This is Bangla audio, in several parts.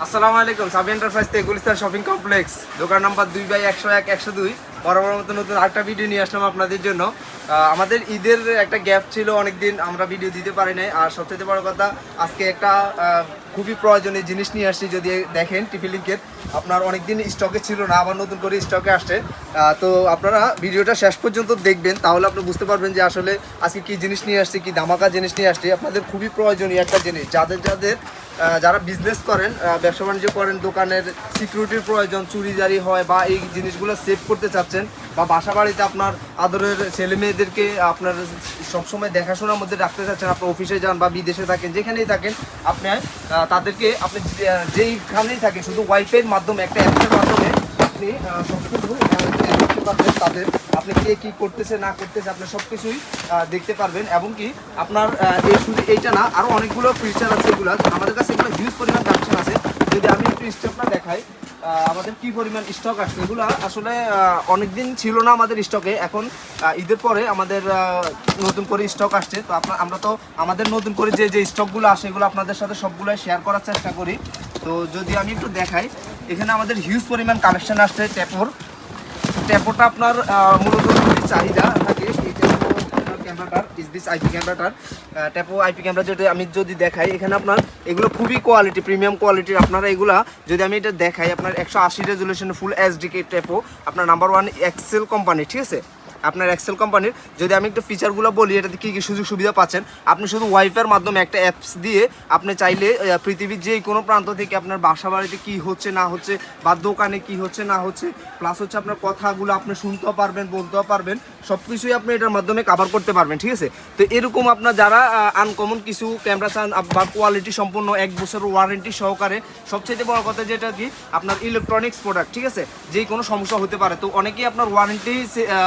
আসসালামু আলাইকুম। সাবি এন্টারপ্রাইজ থেকে গুলিস্তান শপিং কমপ্লেক্স, দোকান নাম্বার 2/101-102। বরাবর মতো নতুন আরেকটা ভিডিও নিয়ে আসলাম আপনাদের জন্য। আমাদের ঈদের একটা গ্যাপ ছিল, অনেকদিন আমরা ভিডিও দিতে পারি নাই। আর সবথেকে বড় কথা, আজকে একটা খুবই প্রয়োজনীয় জিনিস নিয়ে আসছি। যদি দেখেন টিফি লিঙ্কের, আপনার অনেকদিন স্টকে ছিল না, আবার নতুন করে স্টকে আসছে। তো আপনারা ভিডিওটা শেষ পর্যন্ত দেখবেন, তাহলে আপনি বুঝতে পারবেন যে আসলে আজকে কী জিনিস নিয়ে আসছি, কী ধামাকা জিনিস নিয়ে আসছি। আপনাদের খুবই প্রয়োজনীয় একটা জিনিস, যারা বিজনেস করেন, ব্যবসা বাণিজ্য করেন, দোকানের সিকিউরিটির প্রয়োজন, চুরিদারি হয় বা এই জিনিসগুলো সেভ করতে চাচ্ছেন, বা বাসা বাড়িতে আপনার আদরের ছেলে মেয়েদেরকে আপনার সবসময় দেখাশোনার মধ্যে রাখতে চাচ্ছেন, আপনার অফিসে যান বা বিদেশে থাকেন, যেখানেই থাকেন, আপনি তাদেরকে আপনি যেইখানেই থাকেন শুধু ওয়াইফাইয়ের মাধ্যমে, একটা অ্যাপসের মাধ্যমে আপনি সবকিছু দেখতে পারবেন। তাদের আপনি কে কী করতেছে না করতেছে আপনি সব কিছুই দেখতে পারবেন। এবং কি আপনার এই শুধু এইটা না, আরও অনেকগুলো ফিচার আছে। এগুলো আমাদের কাছে এগুলো হিউজ পরিমাণ কালেকশন আছে। যদি আমি একটু স্টকটা দেখাই, আমাদের কী পরিমাণ স্টক আসছে। এগুলো আসলে অনেক দিন ছিল না আমাদের স্টকে, এখন ঈদের পরে আমাদের নতুন করে স্টক আসছে। তো আমরা তো আমাদের নতুন করে যে স্টকগুলো আসে, এগুলো আপনাদের সাথে সবগুলো শেয়ার করার চেষ্টা করি। তো যদি আমি একটু দেখাই, এখানে আমাদের হিউজ পরিমাণ কালেকশন আসছে। ট্যাপোটা আপনার মূলত চাহিদা থাকে। এই ক্যামেরাটার দিস আইপি ক্যামেরাটার ট্যাপো আইপি ক্যামেরা যেটা আমি যদি দেখাই, এখানে আপনার এগুলো খুবই কোয়ালিটি, প্রিমিয়াম কোয়ালিটির। আপনারা এগুলা যদি আমি এটা দেখাই, আপনার 180 রেজুলেশনের ফুল এইচডি ট্যাপো, আপনার নাম্বার 1 এক্সেল কোম্পানি, ঠিক আছে। আপনার এক্সেল কোম্পানির যদি আমি একটু ফিচারগুলো বলি, এটাতে কী কী সুযোগ সুবিধা পাচ্ছেন। আপনি শুধু ওয়াইফাইয়ের মাধ্যমে একটা অ্যাপস দিয়ে আপনি চাইলে পৃথিবীর যে কোনো প্রান্ত থেকে আপনার বাসা বাড়িতে কী হচ্ছে না হচ্ছে, বা দোকানে কী হচ্ছে না হচ্ছে, প্লাস হচ্ছে আপনার কথাগুলো আপনি শুনতেও পারবেন, বলতেও পারবেন, সব কিছুই আপনি এটার মাধ্যমে কভার করতে পারবেন, ঠিক আছে। তো এরকম আপনার যারা আনকমন কিছু ক্যামেরা চান বা কোয়ালিটি সম্পূর্ণ 1 বছর ওয়ারেন্টি সহকারে, সবচেয়ে বড় কথা যেটা কি আপনার ইলেকট্রনিক্স প্রোডাক্ট, ঠিক আছে, যে কোনো সমস্যা হতে পারে। তো অনেকেই আপনার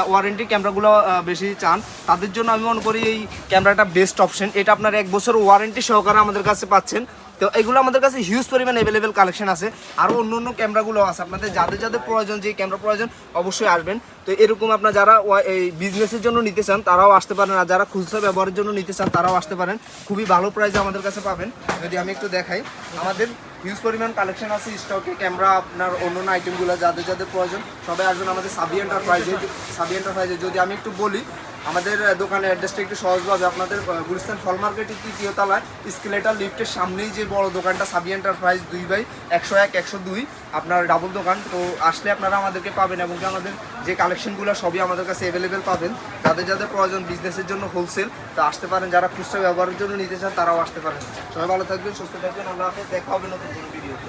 ওয়ারেন্টি ক্যামেরাগুলো বেশি চান, তাদের জন্য আমি মনে করি এই ক্যামেরাটা বেস্ট অপশন। এটা আপনার 1 বছর ওয়ারেন্টি সহকারে আমাদের কাছে পাচ্ছেন। তো এগুলো আমাদের কাছে হিউজ পরিমাণ অ্যাভেলেবেল কালেকশন আছে। আরও অন্য ক্যামেরাগুলো আছে, আপনাদের যাদের প্রয়োজন, যে ক্যামেরা প্রয়োজন, অবশ্যই আসবেন। তো এরকম আপনার যারা এই বিজনেসের জন্য নিতে চান তারাও আসতে পারেন, আর যারা খুচরা ব্যবহারের জন্য নিতে চান তারাও আসতে পারেন। খুবই ভালো প্রাইসে আমাদের কাছে পাবেন। যদি আমি একটু দেখাই, আমাদের হিউজ পরিমাণ কালেকশন আছে স্টকে। ক্যামেরা আপনার অন্য আইটেমগুলো যাদের প্রয়োজন, সবাই আসবেন আমাদের সাবি এন্টারপ্রাইজে। যদি আমি একটু বলি, আমাদের দোকানের অ্যাড্রেসটা একটু সহজভাবে, আপনাদের গুলিস্তান ফল মার্কেটের 3য় তলায় স্কেলেটার লিফটের সামনেই যে বড় দোকানটা সাবি এন্টারপ্রাইজ 2/101-102, আপনার ডাবল দোকান। তো আসলে আপনারা আমাদেরকে পাবেন, এবং আমাদের যে কালেকশনগুলো সবই আমাদের কাছে অ্যাভেলেবেল পাবেন। যাদের প্রয়োজন বিজনেসের জন্য হোলসেল, তো আসতে পারেন। যারা খুচরা ব্যবহারের জন্য নিতে চান তারাও আসতে পারেন। সবাই ভালো থাকবেন, সুস্থ থাকবেন। আল্লাহ হাফেজ, দেখা হবে নতুন কোনো ভিডিওতে।